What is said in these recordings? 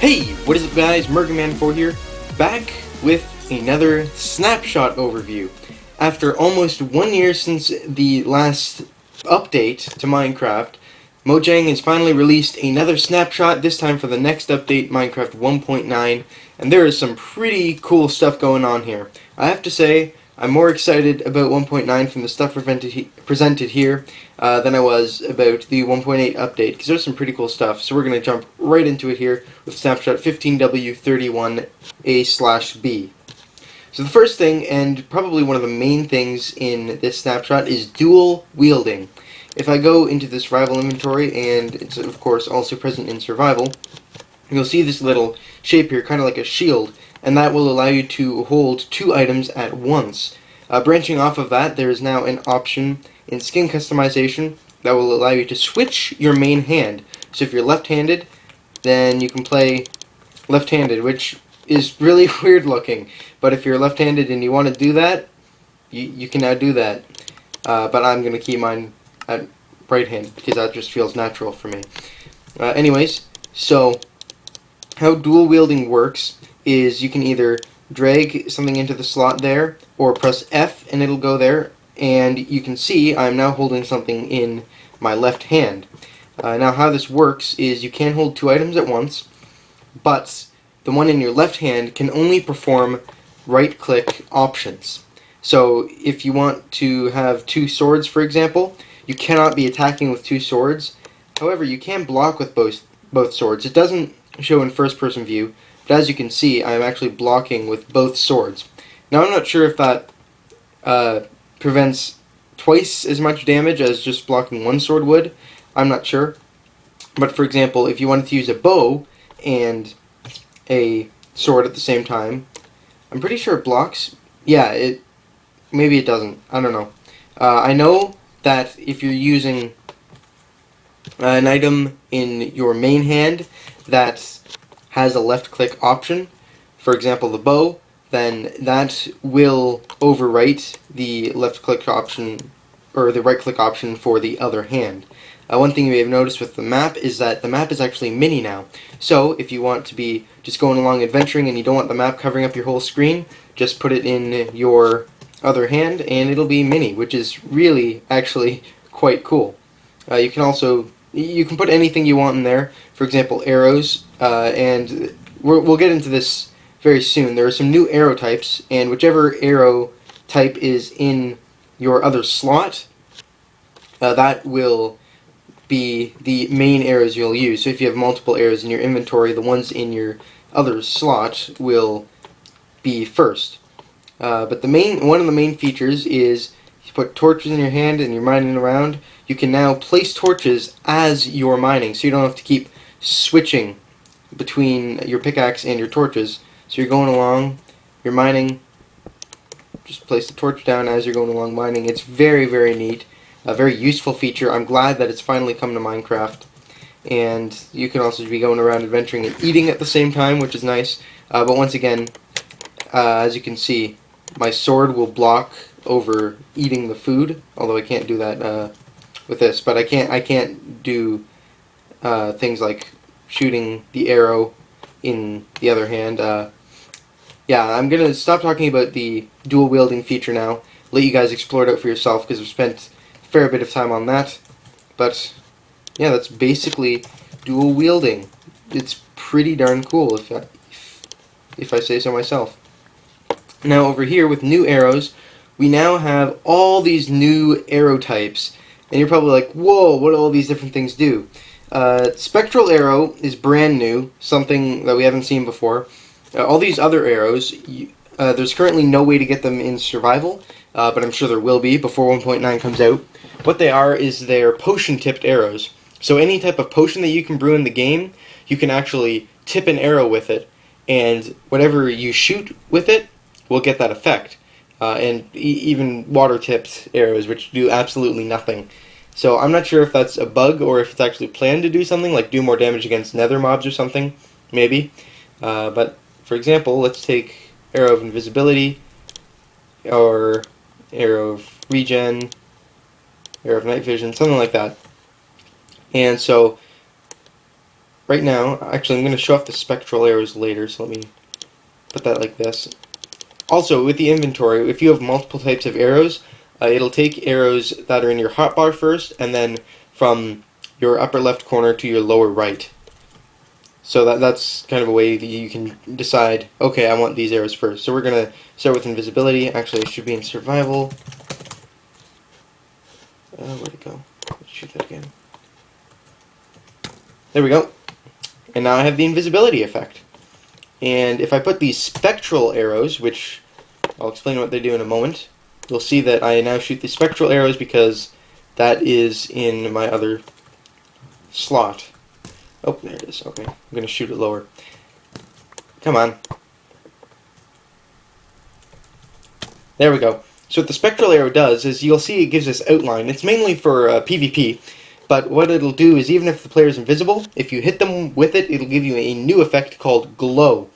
Hey, what is up guys, Mergaman4 here, back with another Snapshot overview. After almost 1 year since the last update to Minecraft, Mojang has finally released another Snapshot, this time for the next update, Minecraft 1.9, and there is some pretty cool stuff going on here. I have to say, I'm more excited about 1.9 from the stuff presented here than I was about the 1.8 update, because there's some pretty cool stuff. So we're going to jump right into it here with Snapshot 15W31A/B. So the first thing, and probably one of the main things in this snapshot, is dual wielding. If I go into the survival inventory, and it's of course also present in survival, you'll see this little shape here, kind of like a shield, and that will allow you to hold two items at once. Branching off of that, there is now an option in skin customization that will allow you to switch your main hand. So if you're left-handed, then you can play left-handed, which is really weird looking. But if you're left-handed and you want to do that, you can now do that. But I'm going to keep mine at right-handed because that just feels natural for me. Anyways, so how dual wielding works is you can either drag something into the slot there or press F and it'll go there, and you can see I'm now holding something in my left hand. Now how this works is you can hold two items at once, but the one in your left hand can only perform right click options. So if you want to have two swords, for example, you cannot be attacking with two swords. However, you can block with both swords. It doesn't show in first person view, but as you can see, I'm actually blocking with both swords. Now I'm not sure if that prevents twice as much damage as just blocking one sword would. I'm not sure. But for example, if you wanted to use a bow and a sword at the same time, I'm pretty sure it blocks. Yeah, maybe it doesn't. I don't know. I know that if you're using an item in your main hand that has a left click option, for example the bow, then that will overwrite the left click option or the right click option for the other hand. One thing you may have noticed with the map is that the map is actually mini now. So if you want to be just going along adventuring and you don't want the map covering up your whole screen, just put it in your other hand and it'll be mini, which is really actually quite cool. You can put anything you want in there. For example, arrows, and we'll get into this very soon. There are some new arrow types, and whichever arrow type is in your other slot, that will be the main arrows you'll use. So if you have multiple arrows in your inventory, the ones in your other slot will be first. But one of the main features is you put torches in your hand and you're mining around. You can now place torches as you're mining, so you don't have to keep switching between your pickaxe and your torches. So you're going along, you're mining, just place the torch down as you're going along mining. It's very, very neat. A very useful feature. I'm glad that it's finally come to Minecraft. And you can also be going around adventuring and eating at the same time, which is nice. But once again, as you can see, my sword will block over eating the food, although I can't do that with this. But I can't do things like shooting the arrow in the other hand. Yeah, I'm gonna stop talking about the dual wielding feature now. Let you guys explore it out for yourself because I've spent a fair bit of time on that. But yeah, that's basically dual wielding. It's pretty darn cool if I say so myself. Now over here with new arrows, we now have all these new arrow types. And you're probably like, whoa, what do all these different things do? Spectral arrow is brand new, something that we haven't seen before. All these other arrows, there's currently no way to get them in survival, but I'm sure there will be before 1.9 comes out. What they are is they're potion-tipped arrows. So any type of potion that you can brew in the game, you can actually tip an arrow with it, and whatever you shoot with it will get that effect. And even water-tipped arrows, which do absolutely nothing. So I'm not sure if that's a bug or if it's actually planned to do something, like do more damage against nether mobs or something, maybe. But for example, let's take Arrow of Invisibility, or Arrow of Regen, Arrow of Night Vision, something like that. And so right now, actually I'm going to show off the spectral arrows later, so let me put that like this. Also, with the inventory, if you have multiple types of arrows, it'll take arrows that are in your hotbar first, and then from your upper left corner to your lower right. So that's kind of a way that you can decide, okay, I want these arrows first. So we're going to start with invisibility. Actually, it should be in survival. Where'd it go? Let's shoot that again. There we go. And now I have the invisibility effect. And if I put these spectral arrows, which I'll explain what they do in a moment, you'll see that I now shoot the spectral arrows because that is in my other slot. Oh, there it is. Okay, I'm going to shoot it lower. Come on. There we go. So what the spectral arrow does is you'll see it gives this outline. It's mainly for PvP, but what it'll do is even if the player is invisible, if you hit them with it, it'll give you a new effect called glow.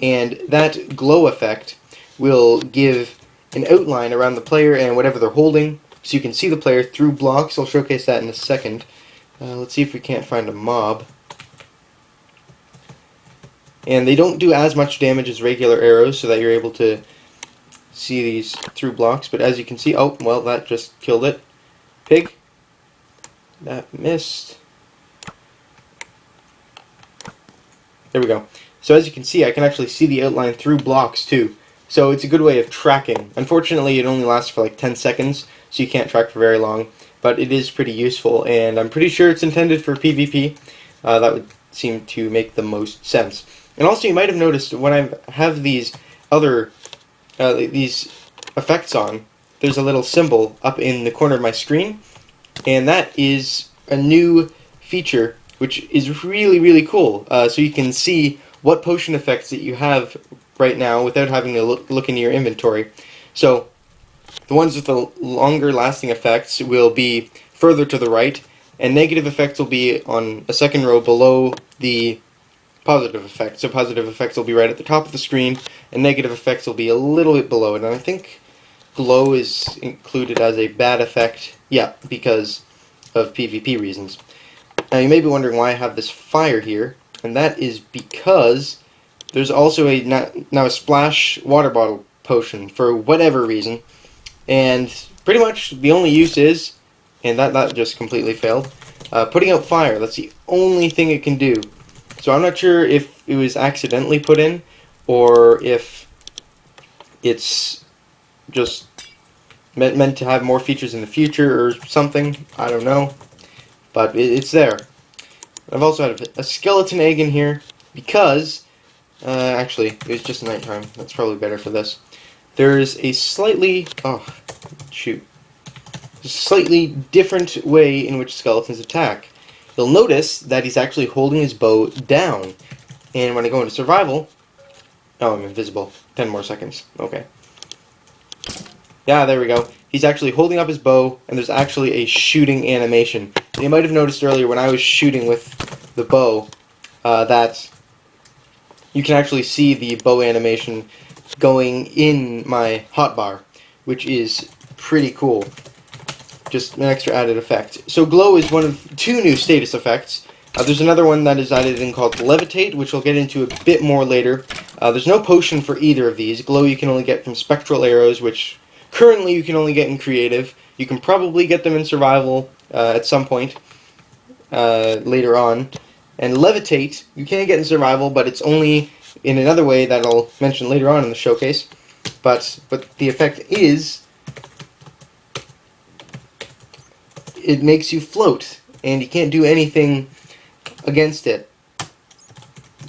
And that glow effect will give an outline around the player and whatever they're holding, so you can see the player through blocks. I'll showcase that in a second. Let's see if we can't find a mob. And they don't do as much damage as regular arrows, so that you're able to see these through blocks. But as you can see, oh, well, that just killed it. Pig. That missed. There we go. So as you can see, I can actually see the outline through blocks too. So it's a good way of tracking. Unfortunately, it only lasts for like 10 seconds, so you can't track for very long. But it is pretty useful, and I'm pretty sure it's intended for PvP. That would seem to make the most sense. And also, you might have noticed when I have these other these effects on, there's a little symbol up in the corner of my screen, and that is a new feature which is really, really cool. So you can see what potion effects that you have right now without having to look into your inventory. So the ones with the longer lasting effects will be further to the right, and negative effects will be on a second row below the positive effects. So positive effects will be right at the top of the screen, and negative effects will be a little bit below it. And I think glow is included as a bad effect, yeah, because of PvP reasons. Now you may be wondering why I have this fire here, and that is because there's also a now a splash water bottle potion for whatever reason, and pretty much the only use is, and that just completely failed, putting out fire. That's the only thing it can do. So I'm not sure if it was accidentally put in, or if it's just meant to have more features in the future or something. I don't know, but it's there. I've also had a skeleton egg in here because, actually, it was just nighttime. That's probably better for this. There's a slightly, slightly different way in which skeletons attack. You'll notice that he's actually holding his bow down. And when I go into survival, oh, I'm invisible. 10 more seconds. Okay. Yeah, there we go. He's actually holding up his bow, and there's actually a shooting animation. You might have noticed earlier when I was shooting with the bow that you can actually see the bow animation going in my hotbar, which is pretty cool. Just an extra added effect. So glow is one of two new status effects. There's another one that is added in called levitate, which we'll get into a bit more later. There's no potion for either of these. Glow you can only get from spectral arrows, which currently you can only get in creative. You can probably get them in survival at some point later on. And levitate you can get in survival, but it's only in another way that I'll mention later on in the showcase. But the effect is, it makes you float, and you can't do anything against it.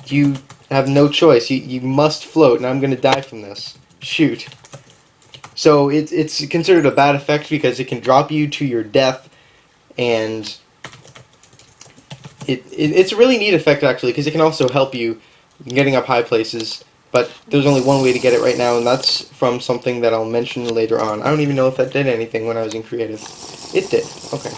You have no choice. You must float, and I'm going to die from this. Shoot. So it's considered a bad effect because it can drop you to your death, and it's a really neat effect actually, because it can also help you getting up high places. But there's only one way to get it right now, and that's from something that I'll mention later on. I don't even know if that did anything when I was in creative. It did. Okay.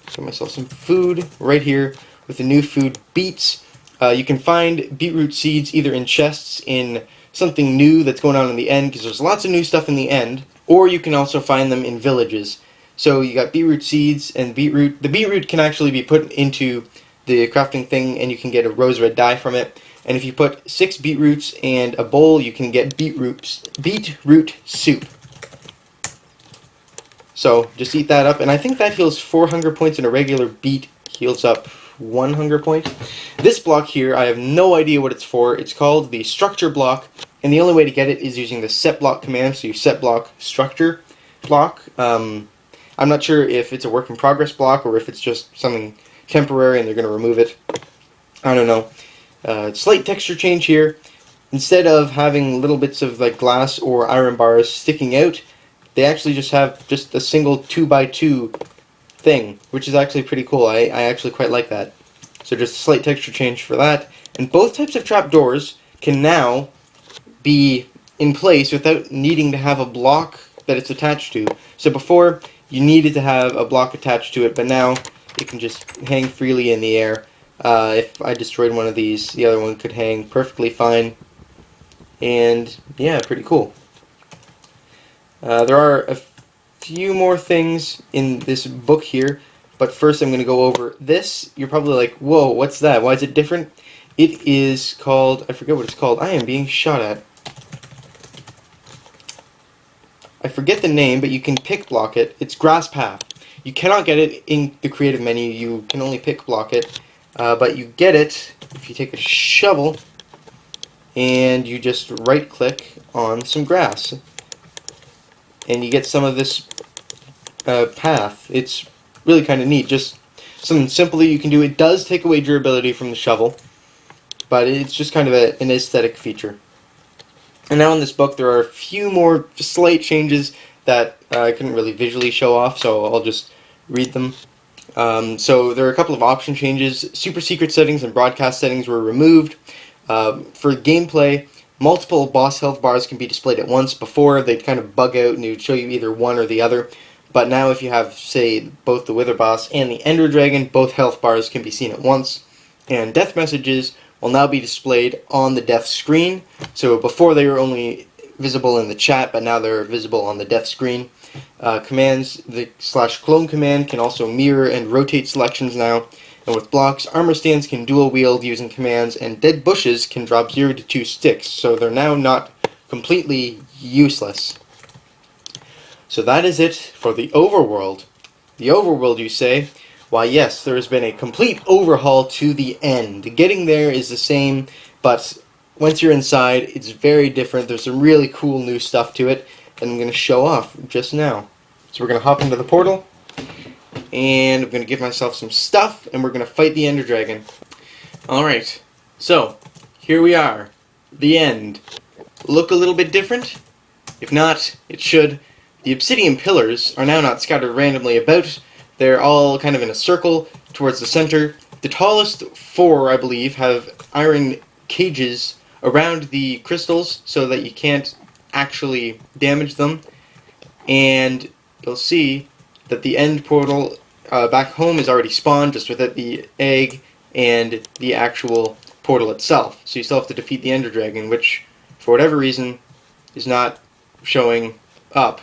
Get myself some food right here with the new food beets. You can find beetroot seeds either in chests in something new that's going on in the end, because there's lots of new stuff in the end, or you can also find them in villages. So you got beetroot seeds and beetroot. The beetroot can actually be put into the crafting thing, and you can get a rose red dye from it. And if you put 6 beetroots and a bowl, you can get beetroot soup. So just eat that up, and I think that heals 4 hunger points, and a regular beet heals up 1 hunger point. This block here, I have no idea what it's for. It's called the structure block, and the only way to get it is using the set block command. So you set block structure block. I'm not sure if it's a work in progress block or if it's just something temporary and they're going to remove it. I don't know. Slight texture change here. Instead of having little bits of like glass or iron bars sticking out, they actually just have just a single 2x2 thing, which is actually pretty cool. I actually quite like that. So just a slight texture change for that. And both types of trapdoors can now be in place without needing to have a block that it's attached to. So before, you needed to have a block attached to it, but now it can just hang freely in the air. If I destroyed one of these, the other one could hang perfectly fine. And yeah, pretty cool. There are a few more things in this book here, but first I'm going to go over this. You're probably like, whoa, what's that? Why is it different? It is called, I forget what it's called. I am being shot at. I forget the name, but you can pick block it. It's Grass Path. You cannot get it in the creative menu. You can only pick block it. But you get it if you take a shovel and you just right click on some grass. And you get some of this path. It's really kind of neat. Just something simple you can do. It does take away durability from the shovel, but it's just kind of an aesthetic feature. And now in this book there are a few more slight changes that I couldn't really visually show off, so I'll just read them. So there are a couple of option changes. Super secret settings and broadcast settings were removed. For gameplay, multiple boss health bars can be displayed at once. Before, they'd kind of bug out and it would show you either one or the other. But now if you have, say, both the Wither Boss and the Ender Dragon, both health bars can be seen at once. And death messages will now be displayed on the death screen. So before they were only visible in the chat, but now they're visible on the death screen. Commands, the /clone command can also mirror and rotate selections now. And with blocks, armor stands can dual wield using commands, and dead bushes can drop 0 to 2 sticks, so they're now not completely useless. So that is it for the overworld. The overworld, you say? Why yes, there has been a complete overhaul to the end. Getting there is the same, but once you're inside, it's very different. There's some really cool new stuff to it, and I'm going to show off just now. So we're going to hop into the portal, and I'm going to give myself some stuff, and we're going to fight the Ender Dragon. Alright, so here we are. The end. Look a little bit different? If not, it should. The obsidian pillars are now not scattered randomly about. They're all kind of in a circle towards the center. The tallest 4, I believe, have iron cages around the crystals so that you can't actually damage them. And you'll see that the end portal back home is already spawned, just without the egg and the actual portal itself. So you still have to defeat the Ender Dragon, which, for whatever reason, is not showing up.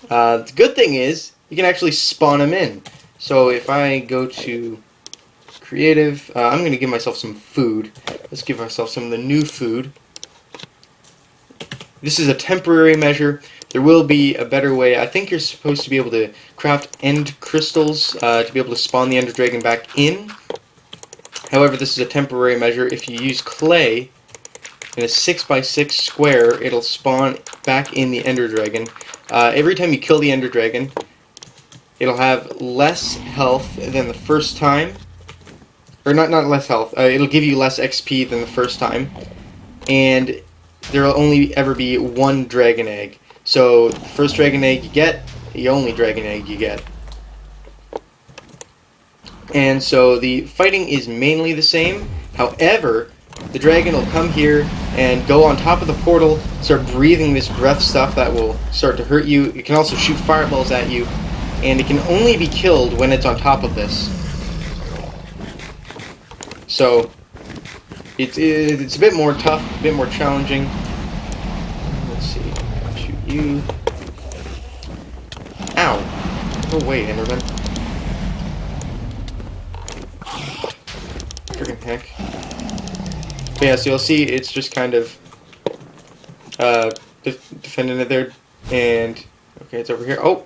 The good thing is, you can actually spawn them in. So if I go to creative, I'm going to give myself some food. Let's give ourselves some of the new food. This is a temporary measure. There will be a better way. I think you're supposed to be able to craft end crystals to be able to spawn the Ender Dragon back in. However, this is a temporary measure. If you use clay in a 6x6 square, it'll spawn back in the Ender Dragon. Every time you kill the Ender Dragon, it'll have less health than the first time. Or not less health. It'll give you less XP than the first time. And there will only ever be one dragon egg. So the first dragon egg you get, the only dragon egg you get. And so the fighting is mainly the same. However, the dragon will come here and go on top of the portal, start breathing this breath stuff that will start to hurt you. It can also shoot fireballs at you, and it can only be killed when it's on top of this. So it's a bit more tough, a bit more challenging. Let's see, shoot you. Ow! Go away, Enderman. So yeah, so you'll see it's just kind of defending it there, and okay, it's over here. Oh,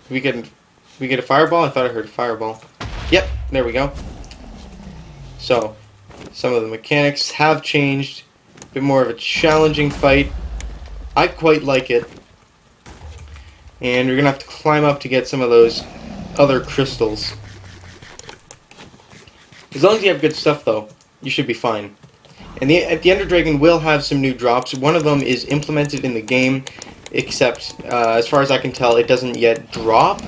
we get a fireball. I thought I heard a fireball. Yep, there we go. So some of the mechanics have changed. A bit more of a challenging fight. I quite like it. And you're gonna have to climb up to get some of those other crystals. As long as you have good stuff, though, you should be fine. And the Ender Dragon will have some new drops. One of them is implemented in the game, except as far as I can tell, it doesn't yet drop.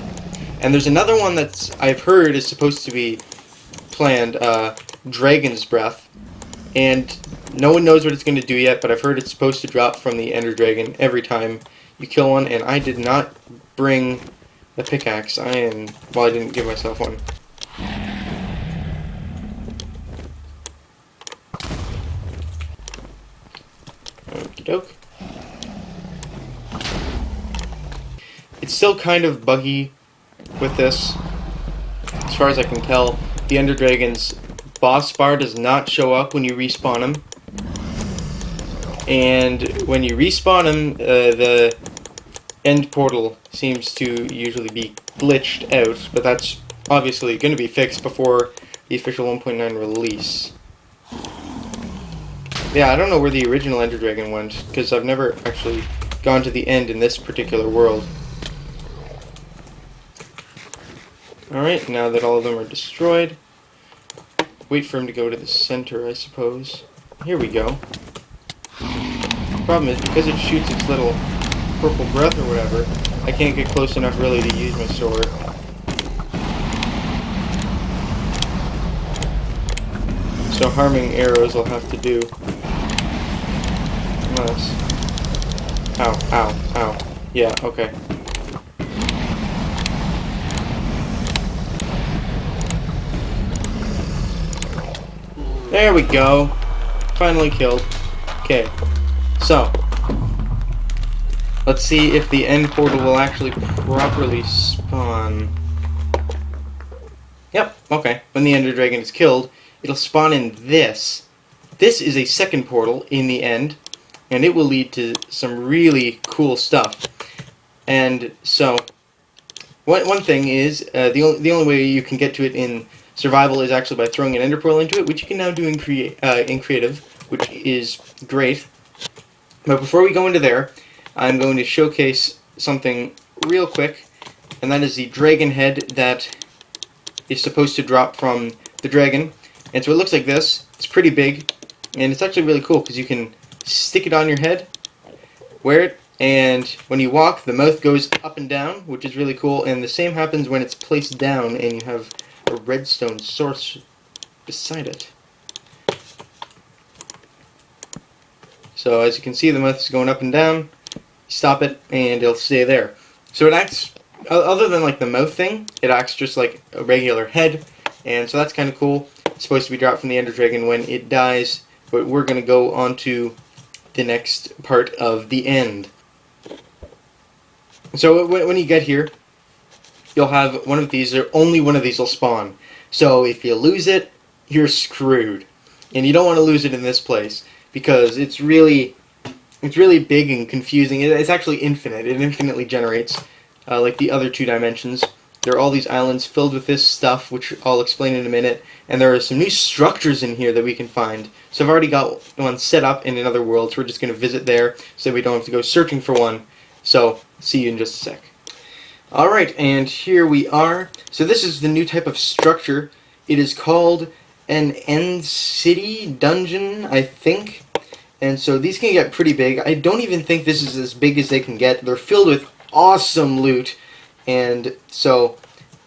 And there's another one that's I've heard is supposed to be planned, Dragon's Breath, and no one knows what it's going to do yet. But I've heard it's supposed to drop from the Ender Dragon every time you kill one. And I did not bring the pickaxe. I didn't give myself one. Okie doke. It's still kind of buggy with this. As far as I can tell, the Ender Dragon's boss bar does not show up when you respawn him. And when you respawn him, the end portal seems to usually be glitched out, but that's obviously going to be fixed before the official 1.9 release. Yeah, I don't know where the original Ender Dragon went, because I've never actually gone to the end in this particular world. Alright, now that all of them are destroyed, wait for him to go to the center, I suppose. Here we go. The problem is, because it shoots its little purple breath or whatever, I can't get close enough really to use my sword. So harming arrows I'll have to do. Unless... Ow, ow, ow. Yeah, okay. There we go. Finally killed. Okay. So, let's see if the end portal will actually properly spawn. Yep, okay. When the Ender Dragon is killed, it'll spawn in this. This is a second portal in the end, and it will lead to some really cool stuff. And so, one thing is, the only way you can get to it in survival is actually by throwing an ender pearl into it, which you can now do in creative, which is great. But before we go into there, I'm going to showcase something real quick, and that is the dragon head that is supposed to drop from the dragon. And so it looks like this. It's pretty big, and it's actually really cool because you can stick it on your head, wear it, and when you walk, the mouth goes up and down, which is really cool. And the same happens when it's placed down and you have a redstone source beside it. So as you can see, the mouth is going up and down. Stop it and it'll stay there. So it acts, other than like the mouth thing, it acts just like a regular head, and so that's kind of cool. It's supposed to be dropped from the Ender Dragon when it dies, but we're going to go on to the next part of the end. So when you get here, you'll have one of these, or only one of these will spawn. So if you lose it, you're screwed. And you don't want to lose it in this place, because it's really big and confusing. It's actually infinite. It infinitely generates, like the other two dimensions. There are all these islands filled with this stuff, which I'll explain in a minute. And there are some new structures in here that we can find. So I've already got one set up in another world, so we're just going to visit there so we don't have to go searching for one. So, see you in just a sec. Alright, and here we are. So this is the new type of structure. It is called an End City Dungeon, I think. And so these can get pretty big. I don't even think this is as big as they can get. They're filled with awesome loot, and so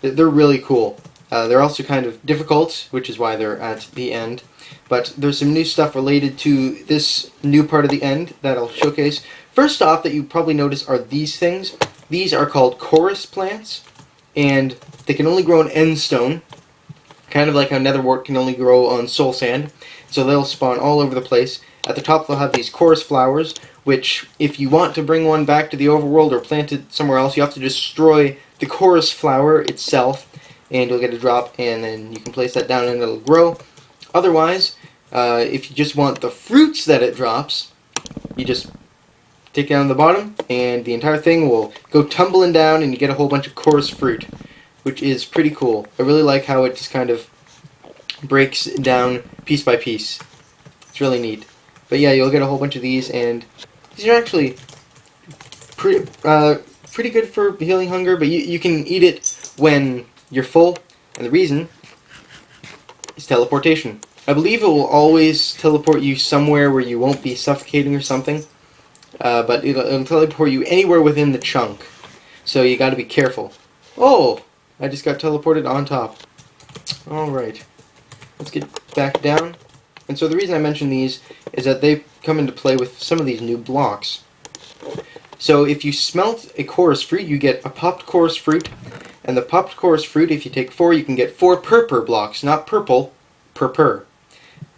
they're really cool. They're also kind of difficult, which is why they're at the end. But there's some new stuff related to this new part of the end that I'll showcase. First off, that you probably notice are these things. These are called chorus plants, and they can only grow on end stone, kind of like how netherwort can only grow on soul sand. So they'll spawn all over the place. At the top they'll have these chorus flowers, which if you want to bring one back to the overworld or plant it somewhere else, you have to destroy the chorus flower itself, and you'll get a drop, and then you can place that down and it'll grow. Otherwise, If you just want the fruits that it drops, you just take down the bottom, and the entire thing will go tumbling down, and you get a whole bunch of coarse fruit, which is pretty cool. I really like how it just kind of breaks down piece by piece. It's really neat. But yeah, you'll get a whole bunch of these, and these are actually pretty good for healing hunger, but you can eat it when you're full, and the reason is teleportation. I believe it will always teleport you somewhere where you won't be suffocating or something, but it'll teleport you anywhere within the chunk, so you gotta be careful. Oh! I just got teleported on top. Alright, let's get back down. And so the reason I mention these is that they come into play with some of these new blocks. So if you smelt a chorus fruit, you get a popped chorus fruit, and the popped chorus fruit, if you take 4, you can get 4 purple blocks, not purple, purpur.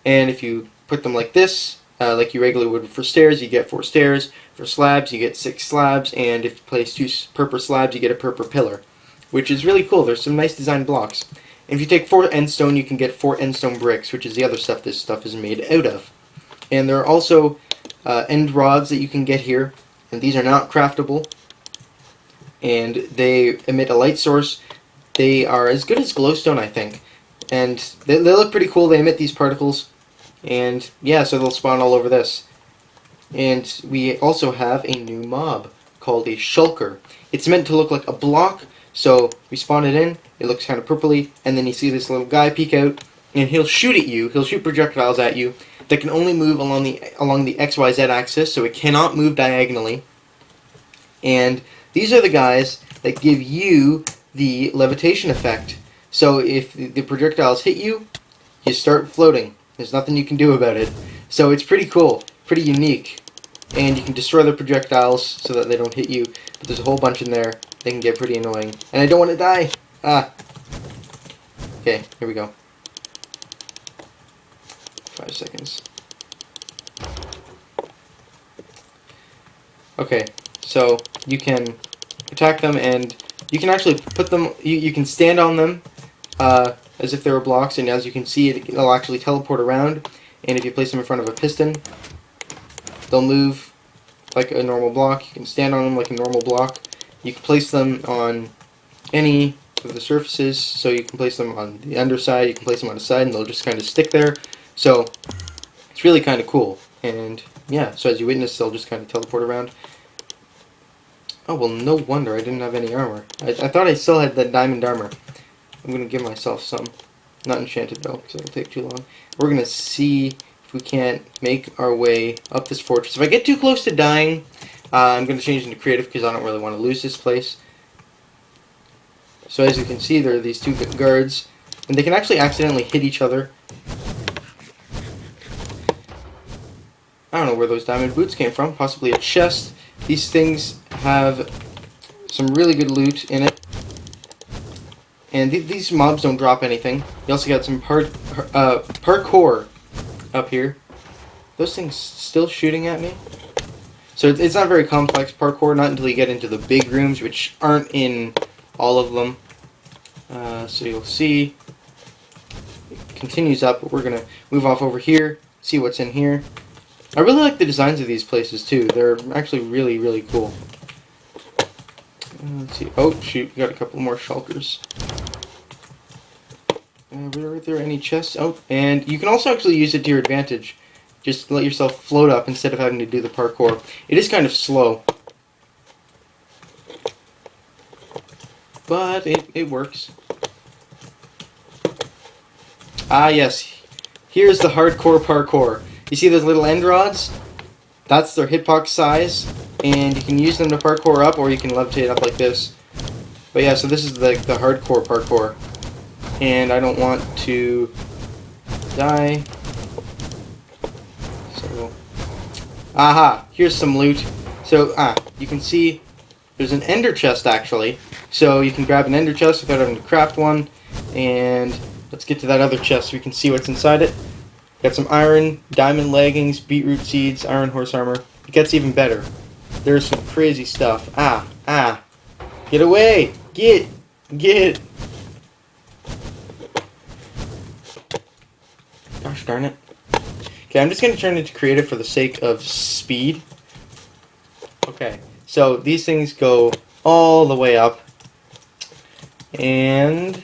And if you put them like this, like you regularly would for stairs, you get 4 stairs. For slabs, you get 6 slabs, and if you place 2 purple slabs, you get a purple pillar, which is really cool. There's some nice design blocks. And if you take 4 endstone, you can get 4 endstone bricks, which is the other stuff this stuff is made out of. And there are also end rods that you can get here, and these are not craftable, and they emit a light source. They are as good as glowstone, I think, and they look pretty cool. They emit these particles, and yeah, so they'll spawn all over this. And we also have a new mob called a shulker. It's meant to look like a block, so we spawn it in, it looks kind of purpley, and then you see this little guy peek out, and he'll shoot at you, he'll shoot projectiles at you that can only move along the XYZ axis, so it cannot move diagonally. And these are the guys that give you the levitation effect. So if the projectiles hit you, you start floating. There's nothing you can do about it. So it's pretty cool, pretty unique. And you can destroy the projectiles so that they don't hit you, but there's a whole bunch in there. They can get pretty annoying. And I don't want to die! Ah! Okay, here we go. 5 seconds. Okay, so you can attack them, and you can actually put them, you can stand on them as if they were blocks, and as you can see, it'll actually teleport around, and if you place them in front of a piston, they'll move like a normal block. You can stand on them like a normal block. You can place them on any of the surfaces, so you can place them on the underside, you can place them on the side, and they'll just kind of stick there. So it's really kind of cool. And yeah, so as you witness, they'll just kind of teleport around. Oh, well, no wonder I didn't have any armor. I thought I still had that diamond armor. I'm going to give myself some. Not enchanted, though, because it'll take too long. We're going to see if we can't make our way up this fortress. If I get too close to dying, I'm going to change into creative because I don't really want to lose this place. So as you can see, there are these 2 guards, and they can actually accidentally hit each other. I don't know where those diamond boots came from, possibly a chest. These things have some really good loot in it. And these mobs don't drop anything. You also got some parkour up here. Those things still shooting at me? So it's not very complex parkour, not until you get into the big rooms, which aren't in all of them. So you'll see it continues up, but we're going to move off over here, see what's in here. I really like the designs of these places too. They're actually really, really cool. Let's see. Oh, shoot. We got a couple more shulkers. Are there any chests? Oh, and you can also actually use it to your advantage. Just let yourself float up instead of having to do the parkour. It is kind of slow, but it works. Ah, yes. Here's the hardcore parkour. You see those little end rods? That's their hitbox size, and you can use them to parkour up, or you can levitate up like this. But yeah, so this is the hardcore parkour. And I don't want to die. So, aha, here's some loot. So, you can see there's an ender chest actually. So you can grab an ender chest without having to craft one. And let's get to that other chest so we can see what's inside it. Got some iron, diamond leggings, beetroot seeds, iron horse armor. It gets even better. There's some crazy stuff. Get away! Get! Gosh darn it. Okay, I'm just going to turn it to creative for the sake of speed. Okay, so these things go all the way up. And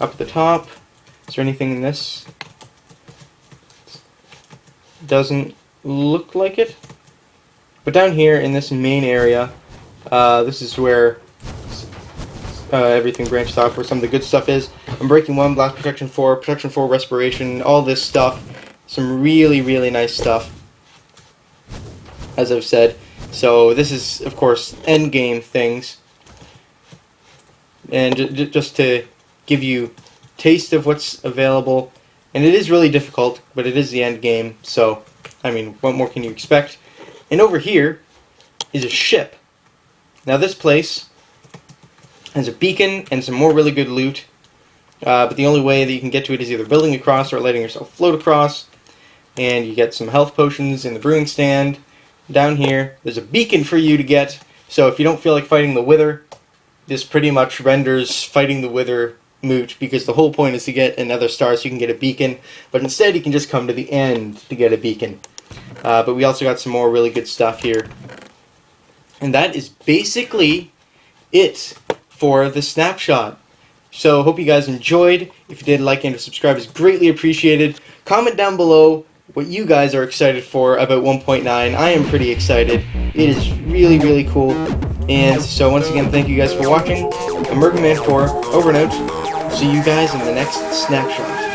up at the top, is there anything in this? Doesn't look like it. But down here in this main area, this is where everything branches off, where some of the good stuff is. Unbreaking 1, Blast Protection 4, Protection 4, Respiration, all this stuff. Some really, really nice stuff, as I've said. So this is, of course, end game things. And just to give you taste of what's available. And it is really difficult, but it is the end game. So, I mean, what more can you expect? And over here is a ship. Now this place has a beacon and some more really good loot. But the only way that you can get to it is either building across or letting yourself float across. And you get some health potions in the brewing stand. Down here, there's a beacon for you to get. So if you don't feel like fighting the Wither, this pretty much renders fighting the Wither moot, because the whole point is to get another star so you can get a beacon. But instead, you can just come to the end to get a beacon. But we also got some more really good stuff here. And that is basically it for the snapshot. So, hope you guys enjoyed. If you did, like and subscribe is greatly appreciated. Comment down below what you guys are excited for about 1.9. I am pretty excited. It is really, really cool. And so, once again, thank you guguys for watching. I'm Merkin Man 4, over and out. See you guys in the next snapshot.